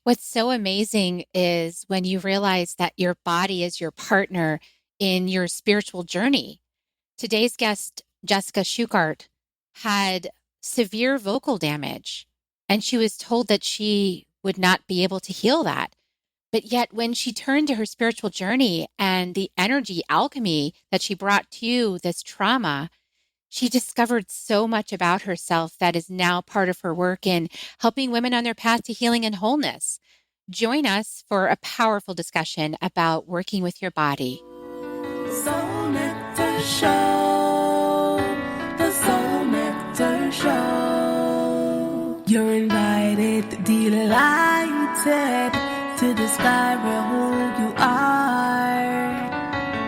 What's so amazing is when you realize that your body is your partner in your spiritual journey. Today's guest, Jessica Schugardt, had severe vocal damage, and she was told that she would not be able to heal that. But yet, when she turned to her spiritual journey and the energy alchemy that she brought to this trauma, she discovered so much about herself that is now part of her work in helping women on their path to healing and wholeness. Join us for a powerful discussion about working with your body. Soul Nectar Show, the Soul Nectar Show. You're invited, delighted to discover who you are.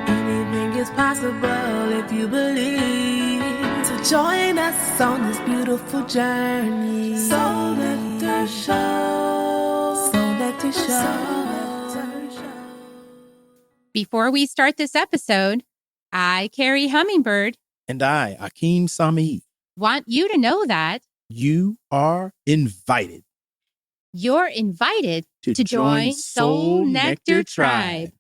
Anything is possible if you believe. So join us on this beautiful journey. Soul Nectar Show, Soul Nectar Show. Before we start this episode, I, Carrie Hummingbird, and I, Akeem Sami, want you to know that you are invited. You're invited to join Soul Nectar Tribe.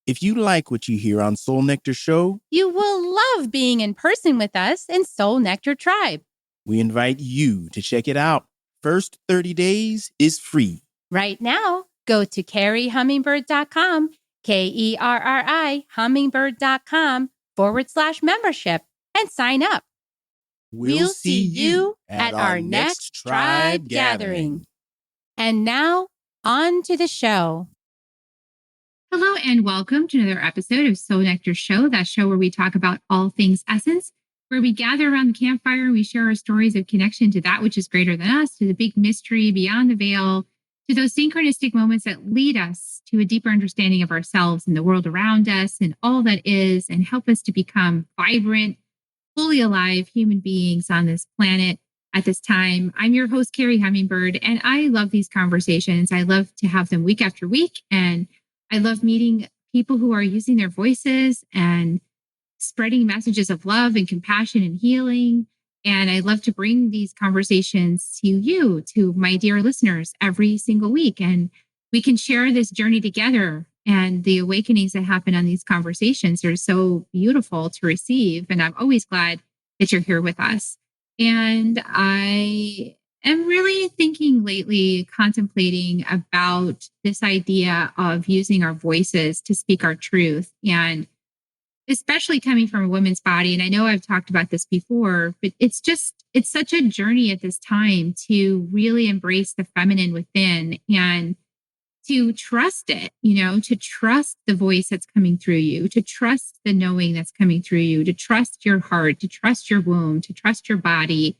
If you like what you hear on Soul Nectar Show, you will love being in person with us in Soul Nectar Tribe. We invite you to check it out. First 30 days is free. Right now, go to carriehummingbird.com, KERRI, hummingbird.com/membership and sign up. We'll see you at our next tribe gathering. And now, on to the show. Hello and welcome to another episode of Soul Nectar Show, that show where we talk about all things essence, where we gather around the campfire and we share our stories of connection to that which is greater than us, to the big mystery beyond the veil, to those synchronistic moments that lead us to a deeper understanding of ourselves and the world around us and all that is, and help us to become vibrant, fully alive human beings on this planet at this time. I'm your host, Carrie Hummingbird, and I love these conversations. I love to have them week after week, and I love meeting people who are using their voices and spreading messages of love and compassion and healing. And I love to bring these conversations to you, to my dear listeners, every single week. And we can share this journey together. And the awakenings that happen on these conversations are so beautiful to receive. And I'm always glad that you're here with us. And I am really thinking lately, contemplating about this idea of using our voices to speak our truth. And especially coming from a woman's body. And I know I've talked about this before, but it's such a journey at this time to really embrace the feminine within and to trust it, to trust the voice that's coming through you, to trust the knowing that's coming through you, to trust your heart, to trust your womb, to trust your body,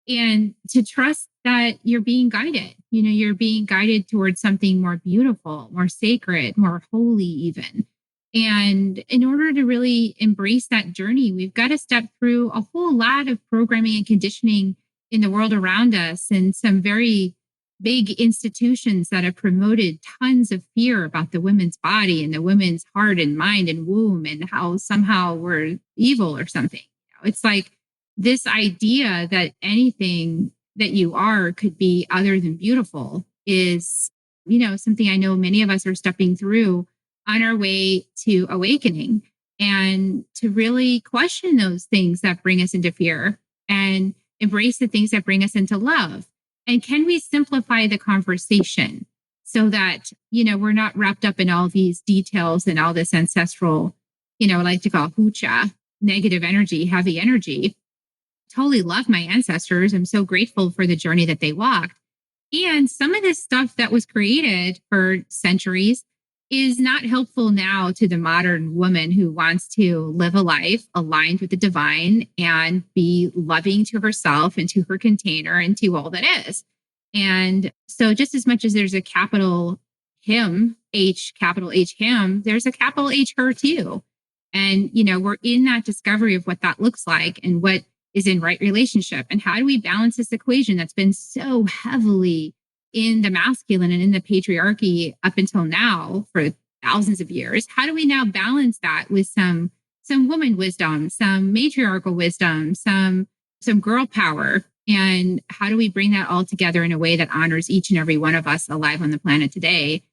and to trust that you're being guided. You're being guided towards something more beautiful, more sacred, more holy even. And in order to really embrace that journey, we've got to step through a whole lot of programming and conditioning in the world around us, and some very big institutions that have promoted tons of fear about the women's body and the women's heart and mind and womb, and how somehow we're evil or something. It's like this idea that anything that you are could be other than beautiful is, something I know many of us are stepping through on our way to awakening, and to really question those things that bring us into fear and embrace the things that bring us into love. And can we simplify the conversation so that, we're not wrapped up in all these details and all this ancestral, I like to call hucha, negative energy, heavy energy. Totally love my ancestors. I'm so grateful for the journey that they walked. And some of this stuff that was created for centuries is not helpful now to the modern woman who wants to live a life aligned with the divine and be loving to herself and to her container and to all that is. And so just as much as there's a capital him, capital H him, there's a capital H her too. And, we're in that discovery of what that looks like and what is in right relationship. And how do we balance this equation that's been so heavily in the masculine and in the patriarchy up until now for thousands of years? How do we now balance that with some woman wisdom, some matriarchal wisdom, some girl power, And how do we bring that all together in a way that honors each and every one of us alive on the planet today?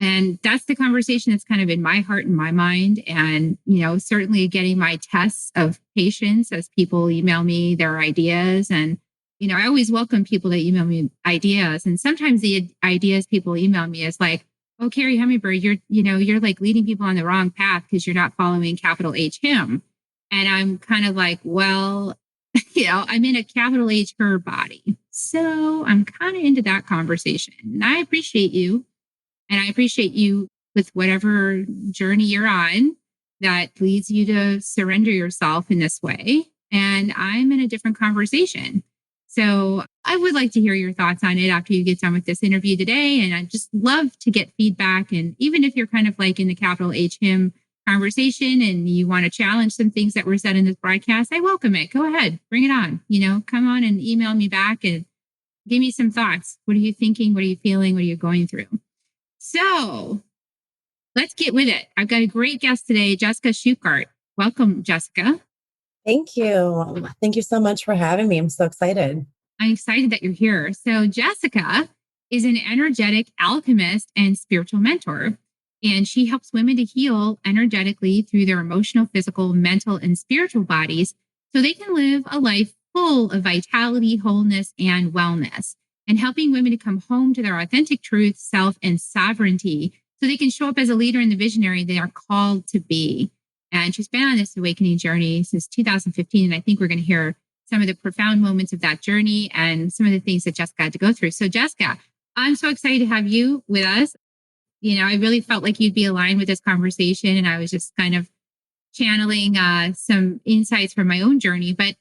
And that's the conversation that's kind of in my heart and my mind. And, certainly getting my tests of patience as people email me their ideas. And, I always welcome people to email me ideas. And sometimes the ideas people email me is like, oh, Carrie Hummingbird, you're like leading people on the wrong path because you're not following capital H him. And I'm kind of like, well, I'm in a capital H her body. So I'm kind of into that conversation. And I appreciate you. And I appreciate you with whatever journey you're on that leads you to surrender yourself in this way. And I'm in a different conversation. So I would like to hear your thoughts on it after you get done with this interview today. And I just love to get feedback. And even if you're kind of like in the capital H him conversation and you want to challenge some things that were said in this broadcast, I welcome it. Go ahead, bring it on. Come on and email me back and give me some thoughts. What are you thinking? What are you feeling? What are you going through? So let's get with it. I've got a great guest today, Jessica Schugardt. Welcome, Jessica. Thank you. Thank you so much for having me. I'm so excited. I'm excited that you're here. So Jessica is an energetic alchemist and spiritual mentor, and she helps women to heal energetically through their emotional, physical, mental, and spiritual bodies so they can live a life full of vitality, wholeness, and wellness, and helping women to come home to their authentic truth, self, and sovereignty so they can show up as a leader and the visionary they are called to be. And she's been on this awakening journey since 2015. And I think we're going to hear some of the profound moments of that journey and some of the things that Jessica had to go through. So Jessica, I'm so excited to have you with us. I really felt like you'd be aligned with this conversation. And I was just kind of channeling some insights from my own journey. But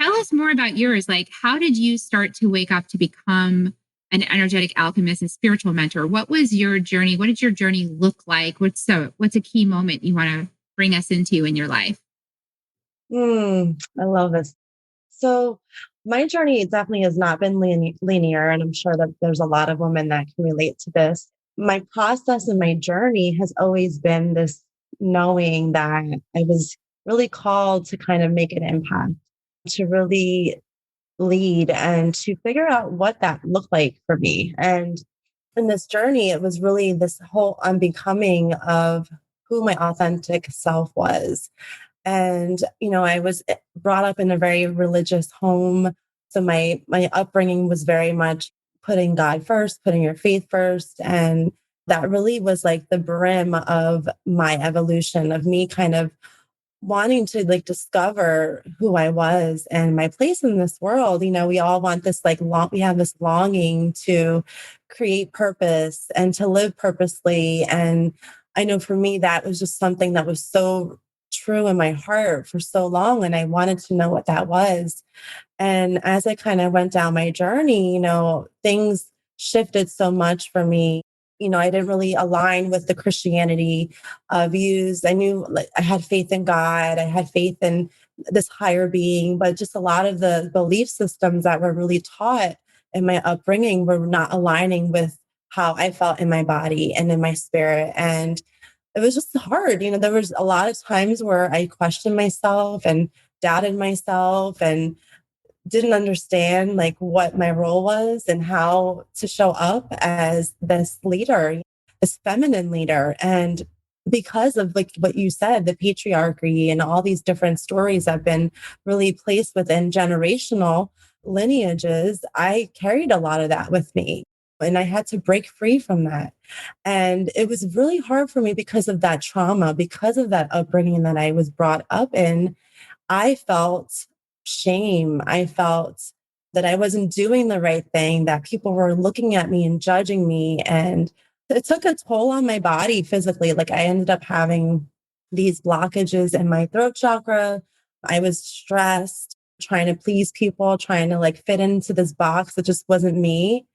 tell us more about yours. Like, how did you start to wake up to become an energetic alchemist and spiritual mentor? What was your journey? What did your journey look like? What's a key moment you want to bring us into in your life? I love this. So my journey definitely has not been linear, and I'm sure that there's a lot of women that can relate to this. My process and my journey has always been this knowing that I was really called to kind of make an impact, to really lead and to figure out what that looked like for me. And in this journey, it was really this whole unbecoming of who my authentic self was. And, I was brought up in a very religious home. So my upbringing was very much putting God first, putting your faith first. And that really was like the brim of my evolution, of me kind of wanting to like discover who I was and my place in this world. We all want this we have this longing to create purpose and to live purposely. And I know for me, that was just something that was so true in my heart for so long. And I wanted to know what that was. And as I kind of went down my journey, things shifted so much for me. I didn't really align with the Christianity views. I knew I had faith in God. I had faith in this higher being, but just a lot of the belief systems that were really taught in my upbringing were not aligning with how I felt in my body and in my spirit. And it was just hard. There was a lot of times where I questioned myself and doubted myself and didn't understand what my role was and how to show up as this leader, this feminine leader. And because of what you said, the patriarchy and all these different stories that have been really placed within generational lineages, I carried a lot of that with me. And I had to break free from that. And it was really hard for me because of that trauma, because of that upbringing that I was brought up in. I felt shame. I felt that I wasn't doing the right thing, that people were looking at me and judging me. And it took a toll on my body physically. I ended up having these blockages in my throat chakra. I was stressed, trying to please people, trying to fit into this box that just wasn't me.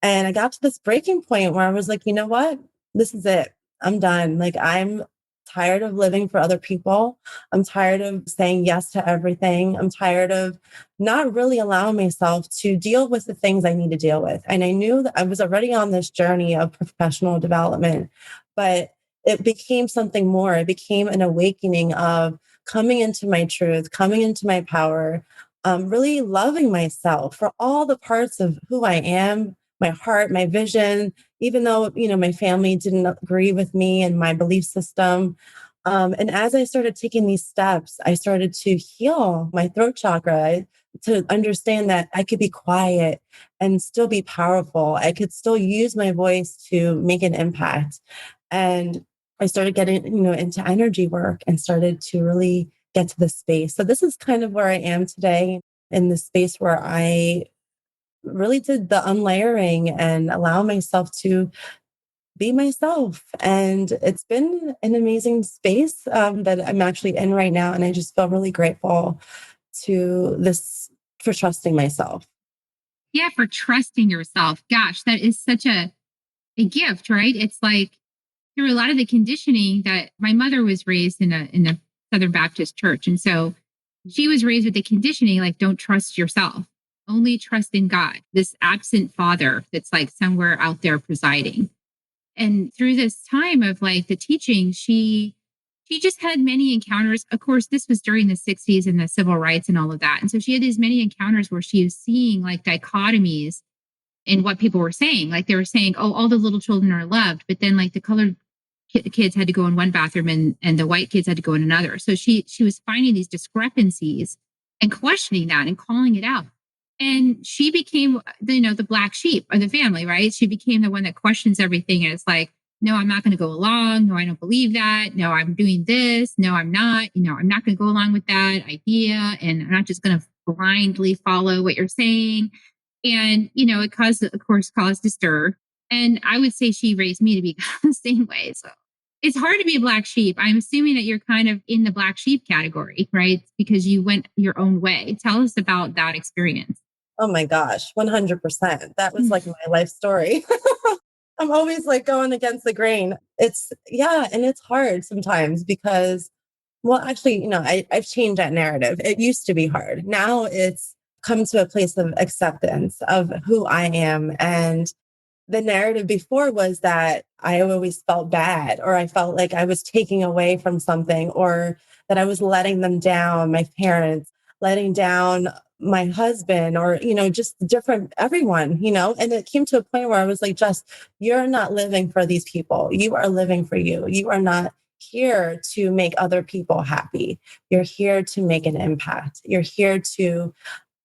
And I got to this breaking point where I was like, you know what? This is it. I'm done. I'm tired of living for other people. I'm tired of saying yes to everything. I'm tired of not really allowing myself to deal with the things I need to deal with. And I knew that I was already on this journey of professional development, but it became something more. It became an awakening of coming into my truth, coming into my power, really loving myself for all the parts of who I am, my heart, my vision, even though, my family didn't agree with me and my belief system. And as I started taking these steps, I started to heal my throat chakra, to understand that I could be quiet and still be powerful. I could still use my voice to make an impact. And I started getting, into energy work and started to really get to this space. So this is kind of where I am today, in the space where I really did the unlayering and allow myself to be myself. And it's been an amazing space that I'm actually in right now. And I just feel really grateful to this for trusting myself. Yeah, for trusting yourself. Gosh, that is such a gift, right? It's like through a lot of the conditioning that my mother was raised in a Southern Baptist church. And so she was raised with the conditioning like, don't trust yourself, only trust in God, this absent father that's like somewhere out there presiding. And through this time of like the teaching, she just had many encounters. Of course, this was during the 60s and the civil rights and all of that. And so she had these many encounters where she was seeing like dichotomies in what people were saying. Like they were saying, oh, all the little children are loved, but then like the colored kids had to go in one bathroom and the white kids had to go in another. So she was finding these discrepancies and questioning that and calling it out. And she became the black sheep of the family, right? She became the one that questions everything. And it's like, no, I'm not going to go along. No, I don't believe that. No, I'm doing this. No, I'm not. I'm not going to go along with that idea. And I'm not just going to blindly follow what you're saying. And, it caused, of course, caused a stir. And I would say she raised me to be the same way. So it's hard to be a black sheep. I'm assuming that you're kind of in the black sheep category, right? Because you went your own way. Tell us about that experience. Oh my gosh, 100%. That was like my life story. I'm always like going against the grain. Yeah, and it's hard sometimes because, well, actually, I've changed that narrative. It used to be hard. Now it's come to a place of acceptance of who I am. And the narrative before was that I always felt bad, or I felt like I was taking away from something, or that I was letting them down, my parents, letting down my husband, or, just different everyone, and it came to a point where I was like, just, you're not living for these people. You are living for you. You are not here to make other people happy. You're here to make an impact. You're here to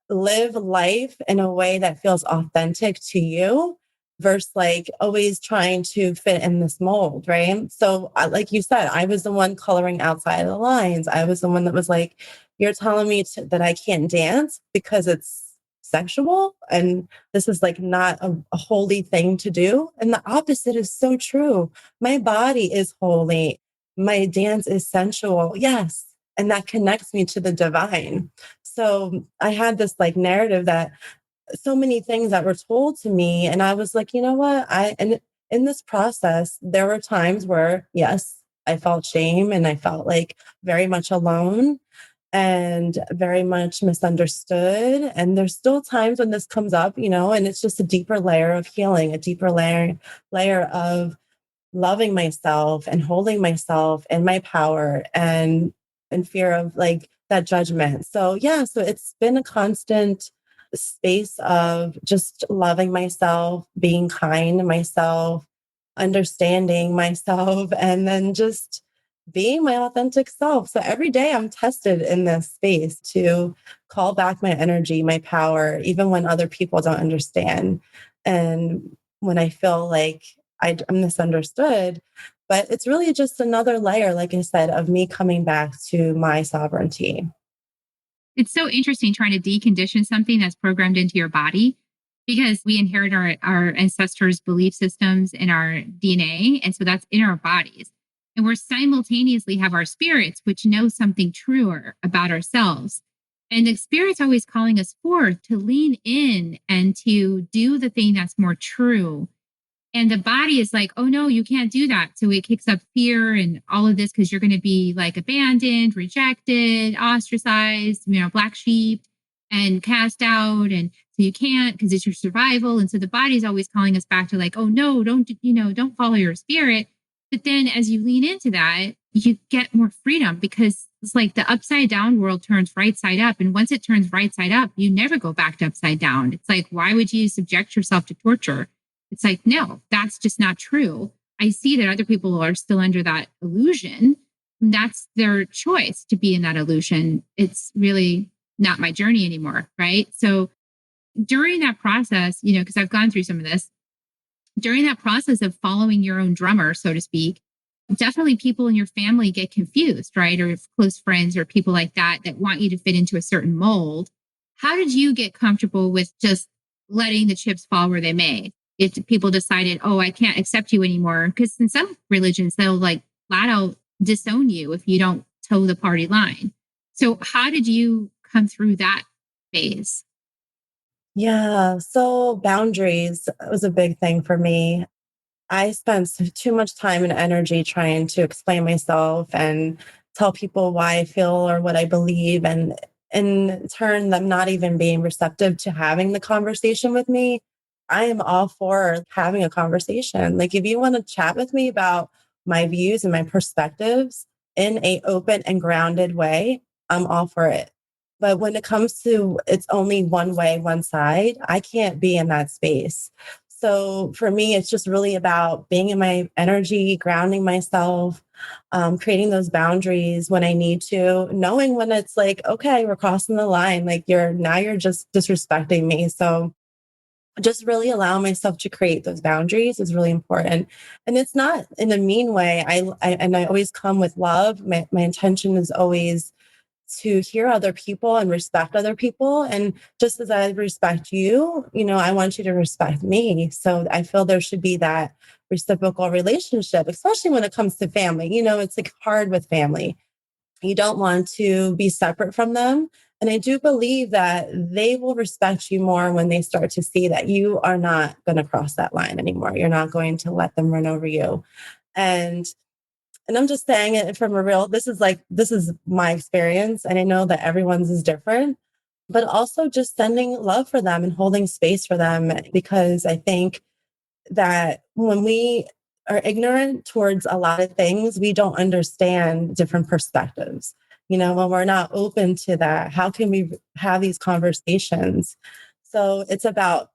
live life in a way that feels authentic to you versus like always trying to fit in this mold, right? So, like you said, I was the one coloring outside of the lines. I was the one that was like, you're telling me that I can't dance because it's sexual and this is like not a holy thing to do. And the opposite is so true. My body is holy. My dance is sensual. Yes. And that connects me to the divine. So I had this like narrative that so many things that were told to me. And I was like, you know what? And in this process, there were times where, yes, I felt shame and I felt like very much alone and very much misunderstood. And there's still times when this comes up, and it's just a deeper layer of healing, a deeper layer of loving myself and holding myself and my power and in fear of like that judgment. So yeah, so it's been a constant space of just loving myself, being kind to myself, understanding myself, and then just being my authentic self. So every day I'm tested in this space to call back my energy, my power, even when other people don't understand. And when I feel like I'm misunderstood, but it's really just another layer, like I said, of me coming back to my sovereignty. It's so interesting trying to decondition something that's programmed into your body because we inherit our ancestors' belief systems in our DNA. And so that's in our bodies. And we're simultaneously have our spirits, which know something truer about ourselves. And the spirit's always calling us forth to lean in and to do the thing that's more true. And the body is like, oh no, you can't do that. So it kicks up fear and all of this because you're going to be like abandoned, rejected, ostracized, black sheep and cast out. And so you can't because it's your survival. And so the body is always calling us back to like, oh no, don't follow your spirit. But then as you lean into that, you get more freedom because it's like the upside down world turns right side up. And once it turns right side up, you never go back to upside down. It's like, why would you subject yourself to torture? It's like, no, that's just not true. I see that other people are still under that illusion. And that's their choice to be in that illusion. It's really not my journey anymore. Right. So during that process, because I've gone through some of this, during that process of following your own drummer, so to speak, definitely people in your family get confused, right? Or close friends or people like that want you to fit into a certain mold. How did you get comfortable with just letting the chips fall where they may? If people decided, oh, I can't accept you anymore, because in some religions, they'll like flat out disown you if you don't toe the party line. So how did you come through that phase? Yeah. So boundaries was a big thing for me. I spent too much time and energy trying to explain myself and tell people why I feel or what I believe. And in turn, them not even being receptive to having the conversation with me. I am all for having a conversation. Like if you want to chat with me about my views and my perspectives in a open and grounded way, I'm all for it. But when it comes to it's only one way, one side, I can't be in that space. So for me, it's just really about being in my energy, grounding myself, creating those boundaries when I need to, knowing when it's like, okay, we're crossing the line. Like you're just disrespecting me. So just really allow myself to create those boundaries is really important. And it's not in a mean way. I always come with love. My intention is always to hear other people and respect other people. And just as I respect you, I want you to respect me. So I feel there should be that reciprocal relationship, especially when it comes to family. It's like hard with family. You don't want to be separate from them. And I do believe that they will respect you more when they start to see that you are not going to cross that line anymore. You're not going to let them run over you. And I'm just saying it from this is my experience. And I know that everyone's is different, but also just sending love for them and holding space for them. Because I think that when we are ignorant towards a lot of things, we don't understand different perspectives. When we're not open to that, how can we have these conversations? So it's about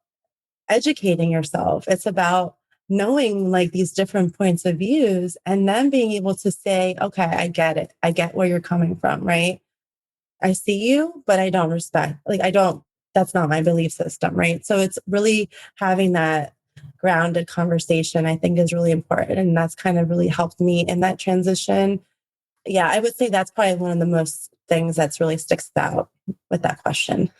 educating yourself. It's about knowing like these different points of views and then being able to say, okay, I get it. I get where you're coming from, right? I see you, but I don't respect, that's not my belief system, right? So it's really having that grounded conversation, I think is really important. And that's kind of really helped me in that transition. Yeah, I would say that's probably one of the most things that's really sticks out with that question.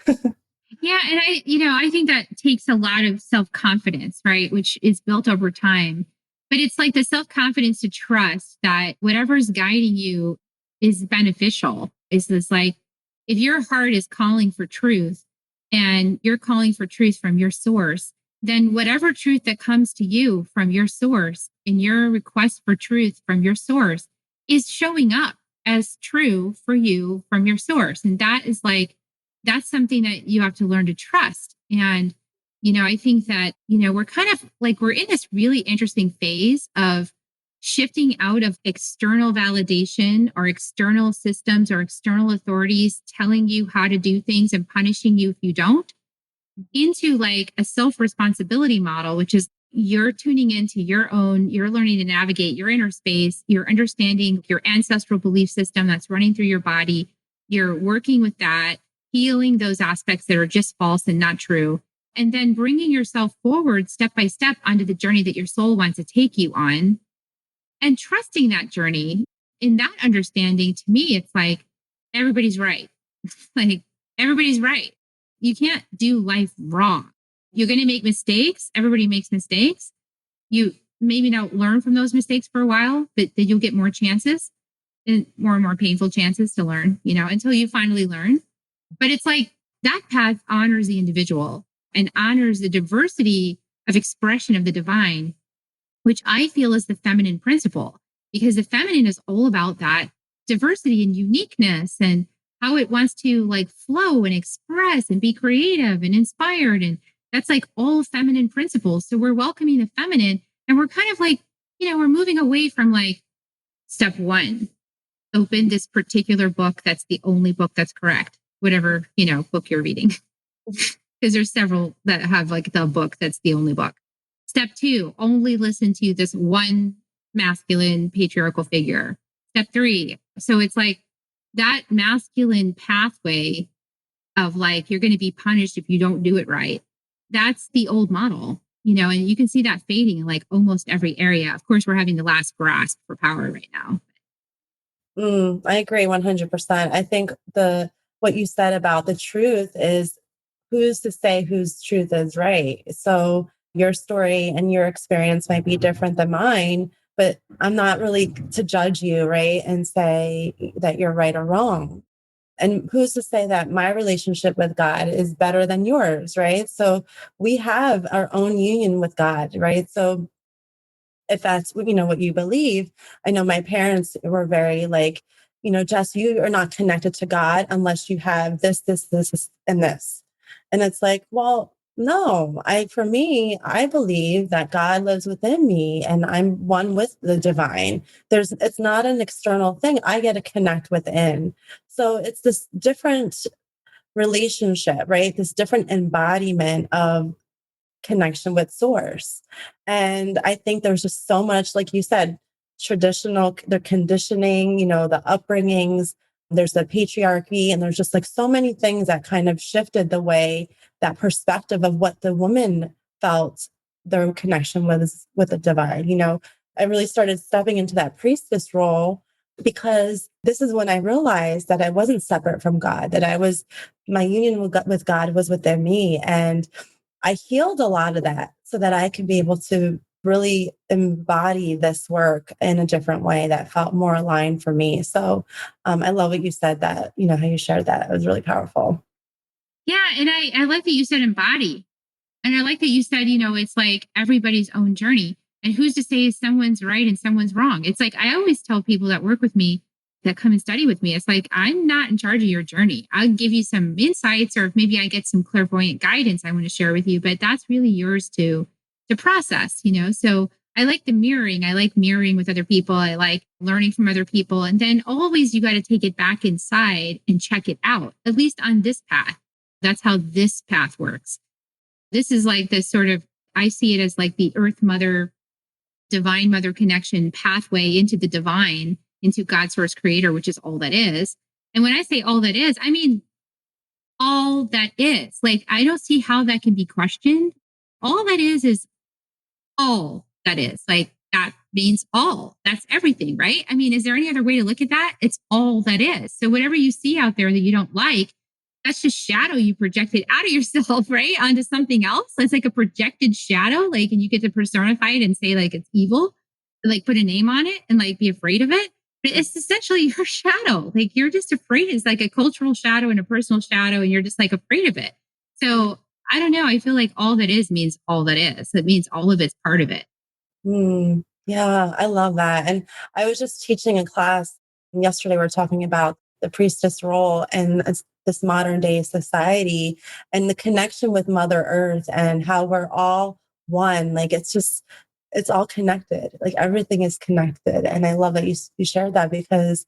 Yeah. And I think that takes a lot of self-confidence, right? Which is built over time. But it's like the self-confidence to trust that whatever's guiding you is beneficial. Is this like, if your heart is calling for truth and you're calling for truth from your source, then whatever truth that comes to you from your source and your request for truth from your source is showing up as true for you from your source. And that is like, that's something that you have to learn to trust. And, I think that, we're kind of like, we're in this really interesting phase of shifting out of external validation or external systems or external authorities telling you how to do things and punishing you if you don't, into like a self-responsibility model, which is you're tuning into you're learning to navigate your inner space, you're understanding your ancestral belief system that's running through your body. You're working with that, healing those aspects that are just false and not true, and then bringing yourself forward step by step onto the journey that your soul wants to take you on and trusting that journey. In that understanding, to me, it's like everybody's right. Like everybody's right. You can't do life wrong. You're going to make mistakes. Everybody makes mistakes. You maybe not learn from those mistakes for a while, but then you'll get more chances and more painful chances to learn, until you finally learn. But it's like that path honors the individual and honors the diversity of expression of the divine, which I feel is the feminine principle, because the feminine is all about that diversity and uniqueness and how it wants to like flow and express and be creative and inspired. And that's like all feminine principles. So we're welcoming the feminine and we're kind of like we're moving away from like step one, open this particular book. That's the only book that's correct, whatever, book you're reading. Because there's several that have like the book that's the only book. Step two, only listen to this one masculine patriarchal figure. Step three. So it's like that masculine pathway of like, you're going to be punished if you don't do it right. That's the old model, and you can see that fading in like almost every area. Of course, we're having the last grasp for power right now. I agree 100%. I think what you said about the truth is, who's to say whose truth is right? So your story and your experience might be different than mine, but I'm not really to judge you, right? And say that you're right or wrong. And who's to say that my relationship with God is better than yours, right? So we have our own union with God, right? So if that's what you believe. I know my parents were very like, Jess, you are not connected to God unless you have this, and this. And it's like, well, no, for me, I believe that God lives within me and I'm one with the divine. It's not an external thing. I get to connect within. So it's this different relationship, right? This different embodiment of connection with source. And I think there's just so much, like you said, the conditioning, the upbringings, there's the patriarchy, and there's just like so many things that kind of shifted the way that perspective of what the woman felt their connection was with the divine. I really started stepping into that priestess role because this is when I realized that I wasn't separate from God, my union with God was within me. And I healed a lot of that so that I could be able to really embody this work in a different way that felt more aligned for me. So I love what you said, that, how you shared that. It was really powerful. Yeah. And I like that you said embody. And I like that you said, it's like everybody's own journey. And who's to say someone's right and someone's wrong? It's like, I always tell people that work with me, that come and study with me, it's like, I'm not in charge of your journey. I'll give you some insights, or maybe I get some clairvoyant guidance I want to share with you, but that's really yours to process, So I like the mirroring. I like mirroring with other people. I like learning from other people. And then always you got to take it back inside and check it out, at least on this path. That's how this path works. This is like this sort of, I see it as like the earth mother, divine mother connection pathway into the divine, into God's source creator, which is all that is. And when I say all that is, I mean all that is. Like, I don't see how that can be questioned. All that is all that is. Like, that means all. That's everything, right? I mean, is there any other way to look at that? It's all that is. So whatever you see out there that you don't like, that's just shadow you projected out of yourself, right? Onto something else. It's like a projected shadow, like, and you get to personify it and say like it's evil, like put a name on it and like be afraid of it. But it's essentially your shadow. Like, you're just afraid. It's like a cultural shadow and a personal shadow, and you're just like afraid of it. So I don't know. I feel like all that is means all that is. It means all of it's part of it. Yeah, I love that. And I was just teaching a class yesterday. We are talking about the priestess role in this modern day society and the connection with Mother Earth and how we're all one. Like, it's all connected. Like, everything is connected. And I love that you shared that, because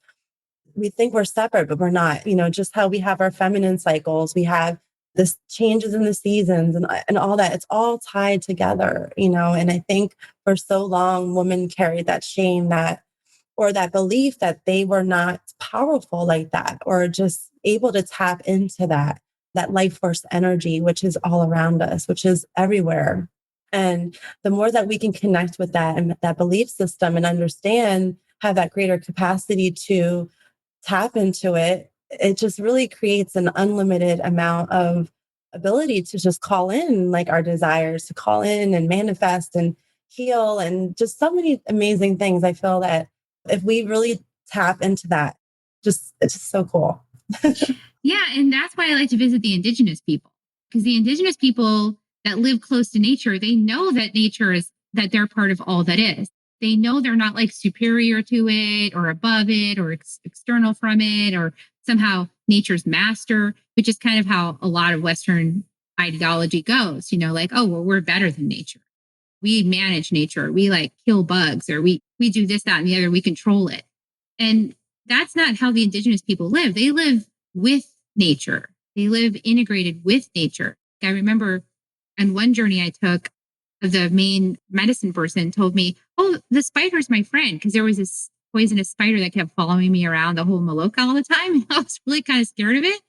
we think we're separate, but we're not. Just how we have our feminine cycles, we have this changes in the seasons and all that. It's all tied together, and I think for so long, women carried that shame, or that belief that they were not powerful like that, or just able to tap into that life force energy, which is all around us, which is everywhere. And the more that we can connect with that and that belief system and understand, have that greater capacity to tap into it, it just really creates an unlimited amount of ability to just call in like our desires, to call in and manifest and heal, and just so many amazing things. I feel that if we really tap into that, it's just so cool. Yeah. And that's why I like to visit the indigenous people, because the indigenous people that live close to nature, they know that nature is, that they're part of all that is. They know they're not like superior to it or above it or external from it or somehow nature's master, which is kind of how a lot of Western ideology goes, like, oh, well, we're better than nature. we manage nature. We like kill bugs, or we do this, that, and the other. We control it. And that's not how the indigenous people live. They live with nature. They live integrated with nature. I remember on one journey I took, the main medicine person told me, "Oh, the spider's my friend," because there was this poisonous spider that kept following me around the whole Maloka all the time. I was really kind of scared of it.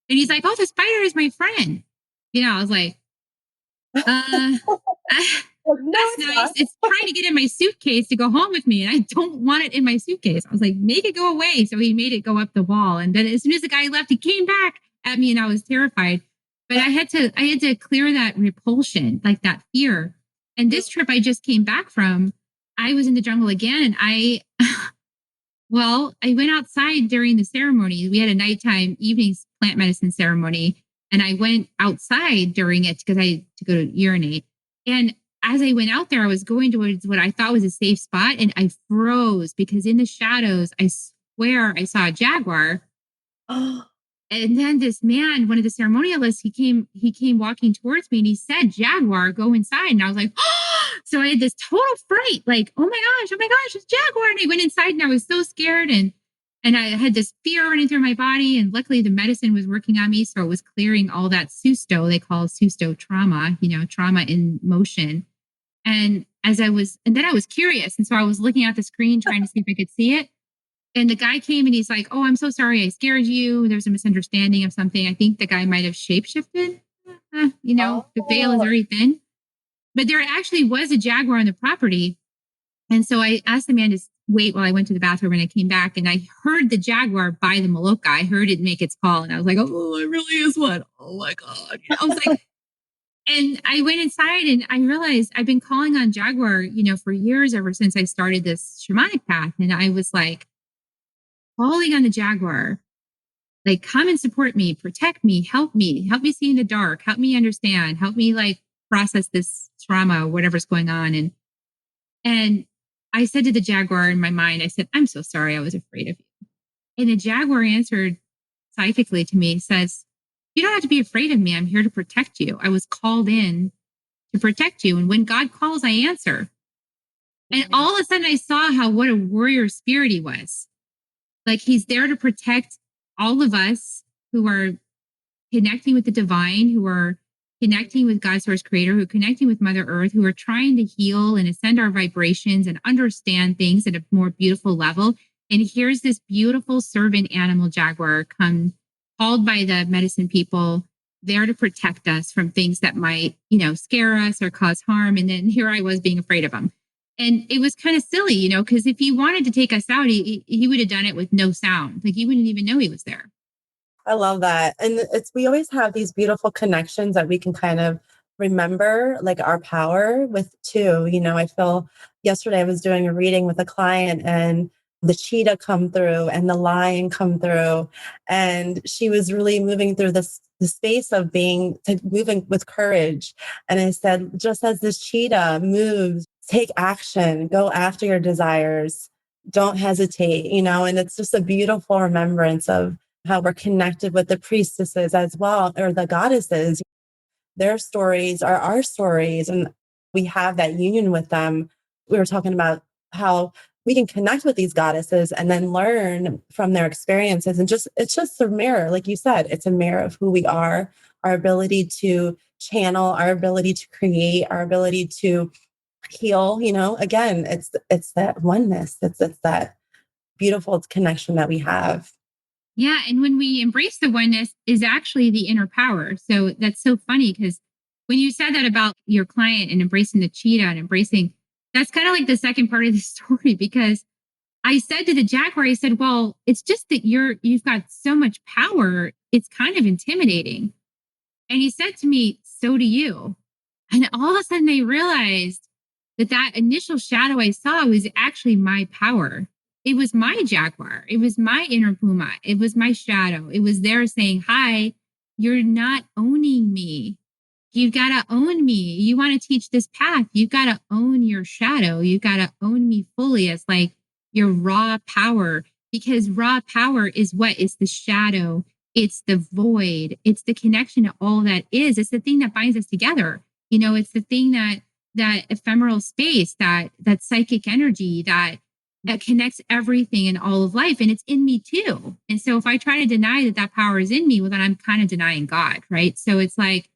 And he's like, "Oh, the spider is my friend." I was like, uh, Well, no, that's it's nice. not. It's trying to get in my suitcase to go home with me, and I don't want it in my suitcase. I was like, make it go away. So he made it go up the wall. And then as soon as the guy left, he came back at me, and I was terrified. But I had to clear that repulsion, like that fear. And this trip I just came back from, I was in the jungle again, and I went outside during the ceremony. We had a nighttime evening plant medicine ceremony, and I went outside during it because I had to go to urinate. And as I went out there, I was going towards what I thought was a safe spot, and I froze because in the shadows, I swear I saw a jaguar. And then this man, one of the ceremonialists, he came walking towards me, and he said, "Jaguar, go inside." And I was like, oh! So I had this total fright, like, oh my gosh, it's Jaguar. And I went inside, and I was so scared. And I had this fear running through my body. And luckily the medicine was working on me. So it was clearing all that susto, they call susto trauma, trauma in motion. And then I was curious. And so I was looking at the screen, trying to see if I could see it. And the guy came, and he's like, "Oh, I'm so sorry I scared you. There's a misunderstanding of something." I think the guy might have shapeshifted. The veil is very thin. But there actually was a jaguar on the property. And so I asked the man to wait while I went to the bathroom, and I came back, and I heard the jaguar by the Maloka. I heard it make its call, and I was like, "Oh, it really is one. Oh my God." I was like, and I went inside, and I realized I've been calling on jaguar, for years, ever since I started this shamanic path. And I was like, calling on the jaguar, like, come and support me, protect me, help me see in the dark, help me understand, help me like process this trauma, whatever's going on. And I said to the jaguar in my mind, I said, "I'm so sorry, I was afraid of you." And the jaguar answered psychically to me, says, "You don't have to be afraid of me. I'm here to protect you. I was called in to protect you. And when God calls, I answer." And all of a sudden I saw what a warrior spirit he was. Like, he's there to protect all of us who are connecting with the divine, who are connecting with God, source creator, who are connecting with Mother Earth, who are trying to heal and ascend our vibrations and understand things at a more beautiful level. And here's this beautiful servant animal jaguar called by the medicine people, there to protect us from things that might, scare us or cause harm. And then here I was being afraid of him. And it was kind of silly, because if he wanted to take us out, he would have done it with no sound. Like, you wouldn't even know he was there. I love that. And we always have these beautiful connections that we can kind of remember, like, our power with too. I feel yesterday I was doing a reading with a client, and the cheetah come through and the lion come through. And she was really moving through the space of moving with courage. And I said, just as this cheetah moves, take action, go after your desires, don't hesitate, and it's just a beautiful remembrance of how we're connected with the priestesses as well, or the goddesses. Their stories are our stories, and we have that union with them. We were talking about how we can connect with these goddesses and then learn from their experiences. And it's just a mirror. Like you said, it's a mirror of who we are, our ability to channel, our ability to create, our ability to heal. Again, it's that oneness. It's that beautiful connection that we have. Yeah. And when we embrace the oneness is actually the inner power. So that's so funny, because when you said that about your client and embracing the cheetah and that's kind of like the second part of the story, because I said to the jaguar, I said, "Well, it's just that you've got so much power. It's kind of intimidating." And he said to me, "So do you." And all of a sudden I realized that initial shadow I saw was actually my power. It was my jaguar. It was my inner puma. It was my shadow. It was there saying, "Hi, you're not owning me. You've got to own me. You want to teach this path. You've got to own your shadow. You've got to own me fully as like your raw power, because raw power is what? It's the shadow. It's the void. It's the connection to all that is. It's the thing that binds us together. It's the thing that that ephemeral space, that psychic energy that connects everything in all of life. And it's in me too. And so if I try to deny that power is in me, well, then I'm kind of denying God. Right. So it's like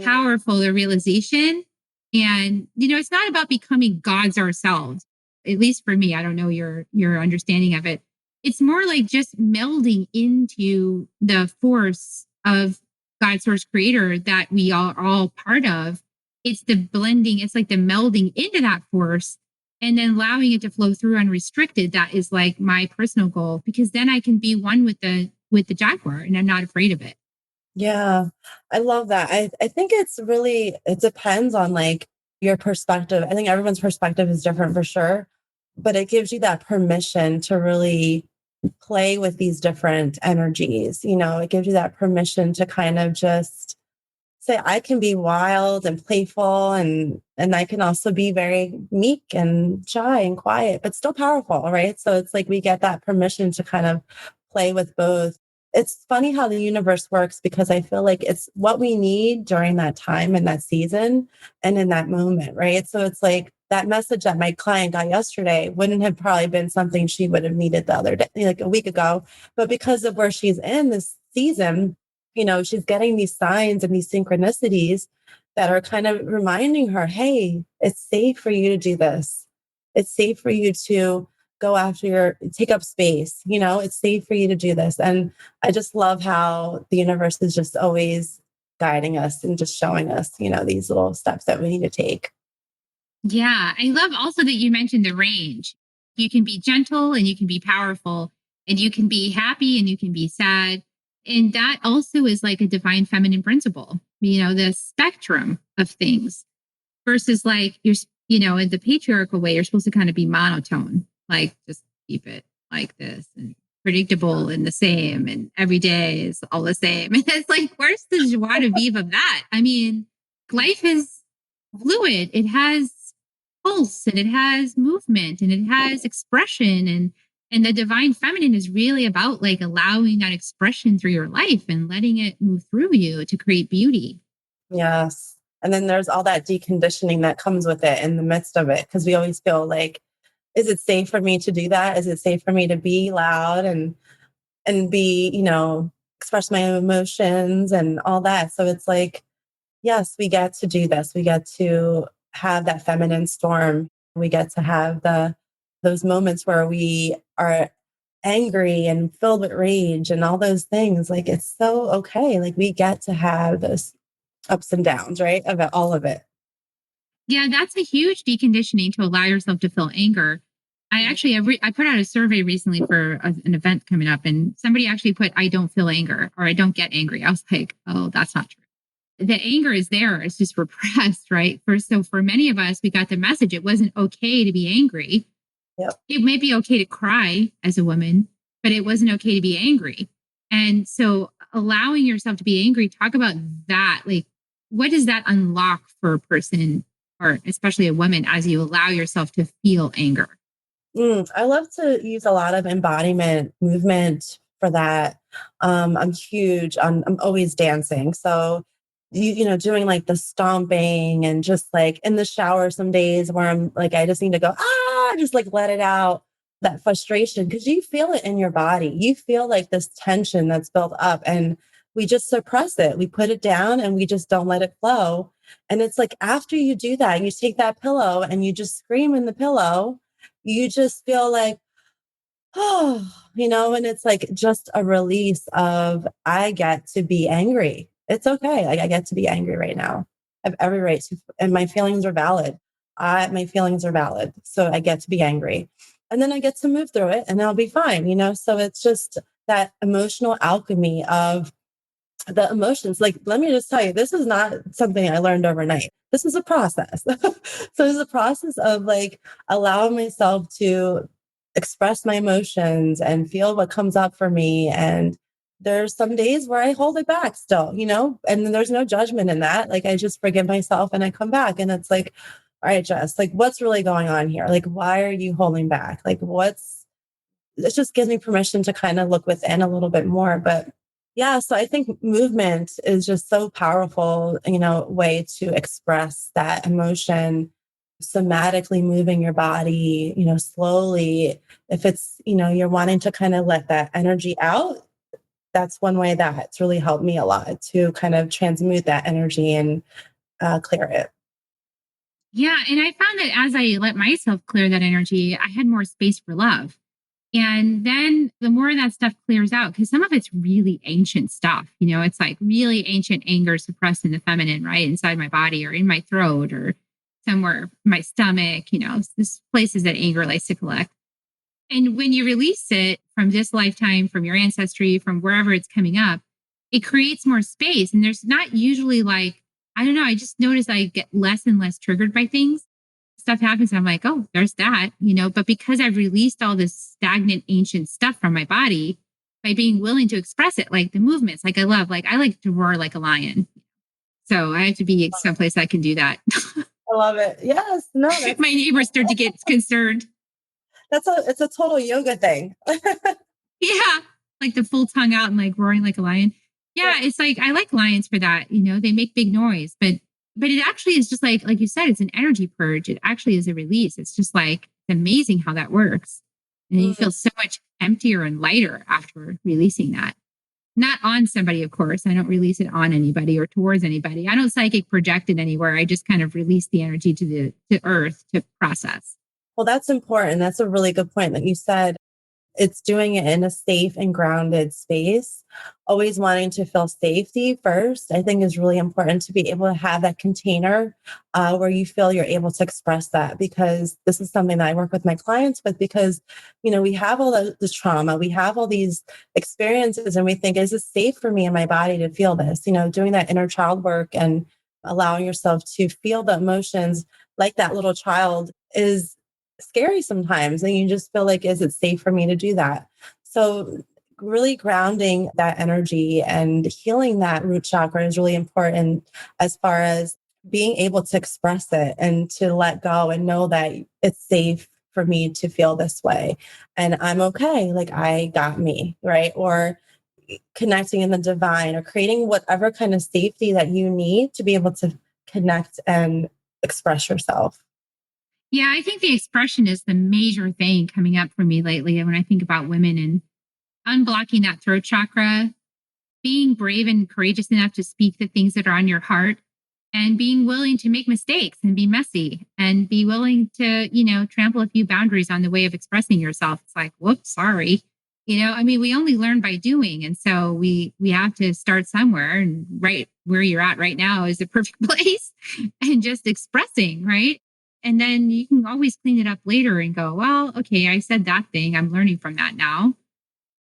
powerful, the realization. And, it's not about becoming gods ourselves. At least for me, I don't know your understanding of it. It's more like just melding into the force of God, source, creator that we are all part of. It's the blending. It's like the melding into that force and then allowing it to flow through unrestricted. That is like my personal goal, because then I can be one with the jaguar and I'm not afraid of it. Yeah, I love that. I think it depends on like your perspective. I think everyone's perspective is different for sure, but it gives you that permission to really play with these different energies. It gives you that permission to kind of just say, I can be wild and playful and I can also be very meek and shy and quiet, but still powerful, right? So it's like we get that permission to kind of play with both. It's funny how the universe works because I feel like it's what we need during that time and that season and in that moment, right? So it's like that message that my client got yesterday wouldn't have probably been something she would have needed the other day, like a week ago. But because of where she's in this season, she's getting these signs and these synchronicities that are kind of reminding her, hey, it's safe for you to do this. It's safe for you to go after take up space. It's safe for you to do this. And I just love how the universe is just always guiding us and just showing us, these little steps that we need to take. Yeah. I love also that you mentioned the range. You can be gentle and you can be powerful and you can be happy and you can be sad. And that also is like a divine feminine principle, the spectrum of things versus like in the patriarchal way, you're supposed to kind of be monotone, like just keep it like this and predictable and the same. And every day is all the same. And it's like, where's the joie de vivre of that? I mean, life is fluid. It has pulse and it has movement and it has expression and the divine feminine is really about like allowing that expression through your life and letting it move through you to create beauty. Yes. And then there's all that deconditioning that comes with it in the midst of it. Cause we always feel like, is it safe for me to do that? Is it safe for me to be loud and be, express my emotions and all that? So it's like, yes, we get to do this. We get to have that feminine storm. We get to have those moments where we are angry and filled with rage and all those things. Like it's so okay. Like we get to have those ups and downs, right? Of it, all of it. Yeah, that's a huge deconditioning to allow yourself to feel anger. I put out a survey recently for an event coming up, and somebody actually put, I don't feel anger or I don't get angry. I was like, oh, that's not true. The anger is there. It's just repressed, right? So for many of us, we got the message. It wasn't okay to be angry. Yep. It may be okay to cry as a woman, but it wasn't okay to be angry. And so allowing yourself to be angry, talk about that. Like, what does that unlock for a person or especially a woman as you allow yourself to feel anger? I love to use a lot of embodiment movement for that. I'm huge on, I'm always dancing. So, doing like the stomping and just like in the shower some days where I'm like, I just need to go, just like let it out, that frustration, because you feel it in your body. You feel like this tension that's built up and we just suppress it. We put it down and we just don't let it flow. And it's like after you do that, you take that pillow and you just scream in the pillow, you just feel like, oh, and it's like just a release of, I get to be angry. It's okay. Like I get to be angry right now. I have every right to, and my feelings are valid. My feelings are valid. So I get to be angry and then I get to move through it and I'll be fine. So it's just that emotional alchemy of the emotions. Like, let me just tell you, this is not something I learned overnight. This is a process. So it's a process of like allowing myself to express my emotions and feel what comes up for me. And there's some days where I hold it back still, and then there's no judgment in that. Like I just forgive myself and I come back and it's like, all right, Jess, like what's really going on here? Like, why are you holding back? Like it just gives me permission to kind of look within a little bit more. But Yeah, so I think movement is just so powerful, way to express that emotion, somatically moving your body, slowly. If it's, you're wanting to kind of let that energy out, that's one way that it's really helped me a lot to kind of transmute that energy and clear it. Yeah. And I found that as I let myself clear that energy, I had more space for love. And then the more that stuff clears out, because some of it's really ancient stuff, it's like really ancient anger suppressed in the feminine, right? Inside my body or in my throat or somewhere in my stomach, this places that anger likes to collect. And when you release it from this lifetime, from your ancestry, from wherever it's coming up, it creates more space. And there's not usually like, I don't know, I just notice I get less and less triggered by things. Stuff happens. And I'm like, oh, there's that, but because I've released all this stagnant ancient stuff from my body by being willing to express it, like the movements, like I like to roar like a lion. So I have to be someplace I can do that. I love it. Yes. No, My neighbors start to get concerned. it's a total yoga thing. Yeah. Like the full tongue out and like roaring like a lion. Yeah. It's like, I like lions for that. They make big noise, but it actually is just like you said, it's an energy purge. It actually is a release. It's just like, it's amazing how that works. And you feel so much emptier and lighter after releasing that. Not on somebody, of course. I don't release it on anybody or towards anybody. I don't psychic project it anywhere. I just kind of release the energy to earth to process. Well, that's important. That's a really good point that you said. It's doing it in a safe and grounded space. Always wanting to feel safety first, I think is really important to be able to have that container where you feel you're able to express that, because this is something that I work with my clients with, because, we have all the trauma, we have all these experiences, and we think, is it safe for me and my body to feel this? Doing that inner child work and allowing yourself to feel the emotions like that little child is scary sometimes, and you just feel like, is it safe for me to do that? So really grounding that energy and healing that root chakra is really important, as far as being able to express it and to let go and know that it's safe for me to feel this way and I'm okay, like I got me, right? Or connecting in the divine, or creating whatever kind of safety that you need to be able to connect and express yourself. Yeah, I think the expression is the major thing coming up for me lately. When I think about women and unblocking that throat chakra, being brave and courageous enough to speak the things that are on your heart, and being willing to make mistakes and be messy and be willing to, trample a few boundaries on the way of expressing yourself. It's like, whoops, sorry. We only learn by doing. And so we have to start somewhere, and right where you're at right now is a perfect place, and just expressing, right? And then you can always clean it up later and go, well, okay, I said that thing. I'm learning from that now.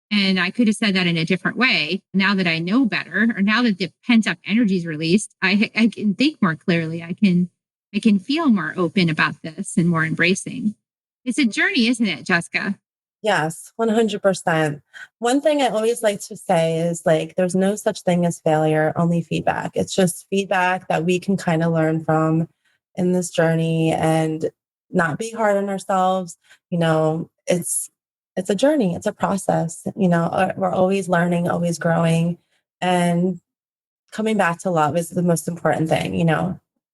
And I could have said that in a different way. Now that I know better, or now that the pent up energy is released, I can think more clearly. I can feel more open about this and more embracing. It's a journey, isn't it, Jessica? Yes, 100%. One thing I always like to say is, like, there's no such thing as failure, only feedback. It's just feedback that we can kind of learn from in this journey, and not be hard on ourselves. It's a journey, it's a process. We're always learning, always growing, and coming back to love is the most important thing,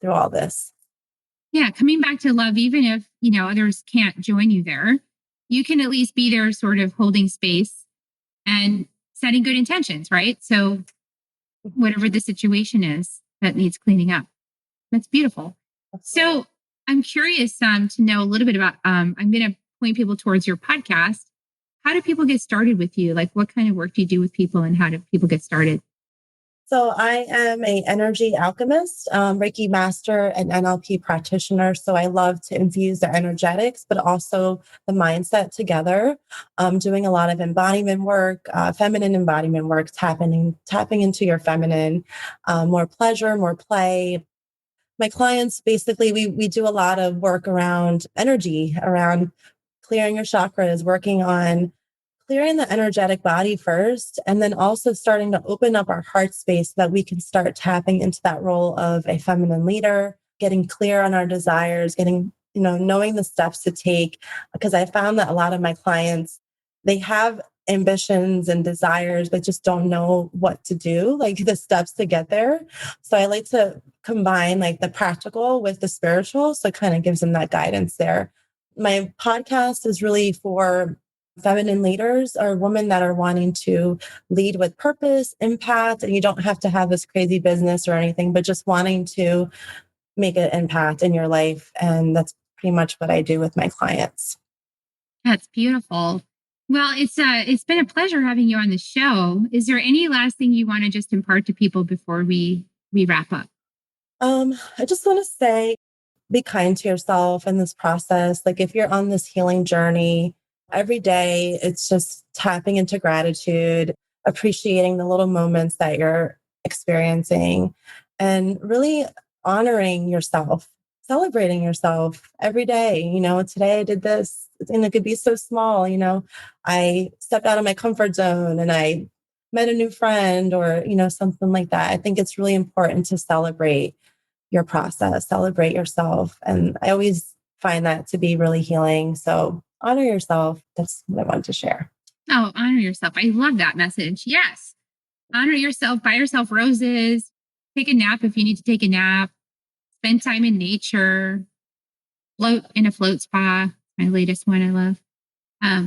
through all this. Yeah, coming back to love, even if, others can't join you there, you can at least be there sort of holding space and setting good intentions, right? So whatever the situation is that needs cleaning up. That's beautiful. So I'm curious to know a little bit about, I'm going to point people towards your podcast. How do people get started with you? Like, what kind of work do you do with people, and how do people get started? So I am a energy alchemist, Reiki Master, and NLP practitioner. So I love to infuse the energetics, but also the mindset together. Doing a lot of embodiment work, feminine embodiment work, tapping into your feminine, more pleasure, more play. My clients, basically, we do a lot of work around energy, around clearing your chakras, working on clearing the energetic body first, and then also starting to open up our heart space so that we can start tapping into that role of a feminine leader, getting clear on our desires, getting, knowing the steps to take. Because I found that a lot of my clients, they have ambitions and desires, but just don't know what to do, like the steps to get there. So I like to combine like the practical with the spiritual. So it kind of gives them that guidance there. My podcast is really for feminine leaders or women that are wanting to lead with purpose, impact, and you don't have to have this crazy business or anything, but just wanting to make an impact in your life. And that's pretty much what I do with my clients. That's beautiful. Well, it's been a pleasure having you on the show. Is there any last thing you want to just impart to people before we wrap up? I just want to say, be kind to yourself in this process. Like if you're on this healing journey, every day it's just tapping into gratitude, appreciating the little moments that you're experiencing, and really honoring yourself, celebrating yourself every day. Today I did this, and it could be so small. I stepped out of my comfort zone and I met a new friend or, something like that. I think it's really important to celebrate your process, celebrate yourself. And I always find that to be really healing. So honor yourself. That's what I wanted to share. Oh, honor yourself. I love that message. Yes. Honor yourself, buy yourself roses, take a nap if you need to take a nap, spend time in nature, float in a float spa. My latest one I love.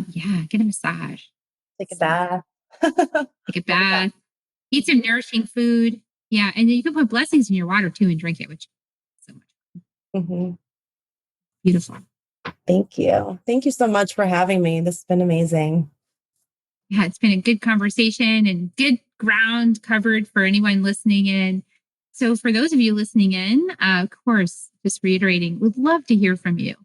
Yeah, get a massage. Take a bath. Take a bath. Eat some nourishing food. Yeah. And then you can put blessings in your water too and drink it, which is so much fun. Beautiful. Thank you. Thank you so much for having me. This has been amazing. Yeah, it's been a good conversation and good ground covered for anyone listening in. So for those of you listening in, of course, just reiterating, would love to hear from you.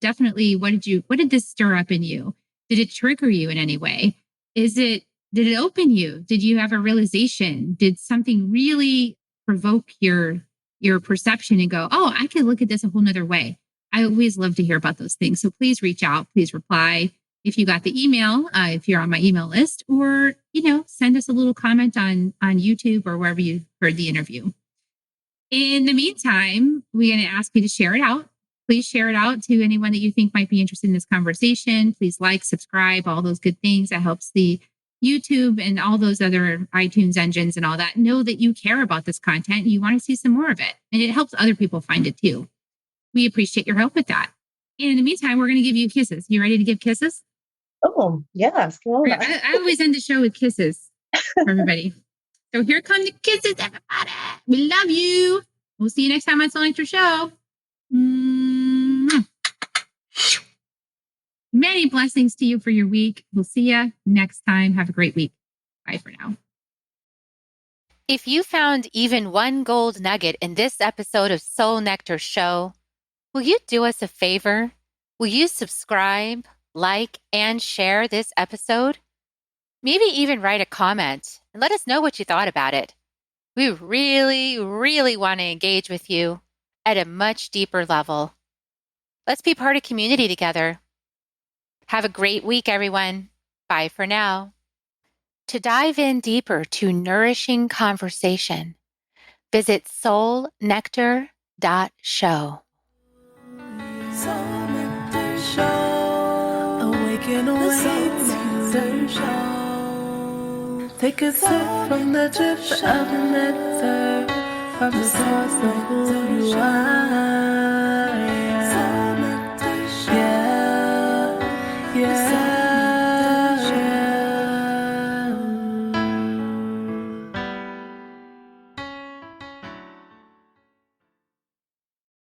Definitely, what did this stir up in you? Did it trigger you in any way? Did it open you? Did you have a realization? Did something really provoke your perception and go, oh, I can look at this a whole nother way? I always love to hear about those things. So please reach out, please reply. If you got the email, if you're on my email list, or, send us a little comment on YouTube or wherever you heard the interview. In the meantime, we're going to ask you to share it out. Please share it out to anyone that you think might be interested in this conversation. Please like, subscribe, all those good things. That helps the YouTube and all those other iTunes engines and all that know that you care about this content and you want to see some more of it. And it helps other people find it too. We appreciate your help with that. And in the meantime, we're going to give you kisses. You ready to give kisses? Oh, yes. I always end the show with kisses for everybody. So here come the kisses, everybody. We love you. We'll see you next time on Soul Nectar Show. Mwah. Many blessings to you for your week. We'll see you next time. Have a great week. Bye for now. If you found even one gold nugget in this episode of Soul Nectar Show, will you do us a favor? Will you subscribe, like, and share this episode? Maybe even write a comment and let us know what you thought about it. We really, really want to engage with you at a much deeper level. Let's be part of community together. Have a great week, everyone. Bye for now. To dive in deeper to nourishing conversation, visit soulnectar.show. Soul Nectar Show. Awaken, awake, Show. Take a sip from the drip of nectar, from the source of who you are. Soul Nectar Show. Yeah.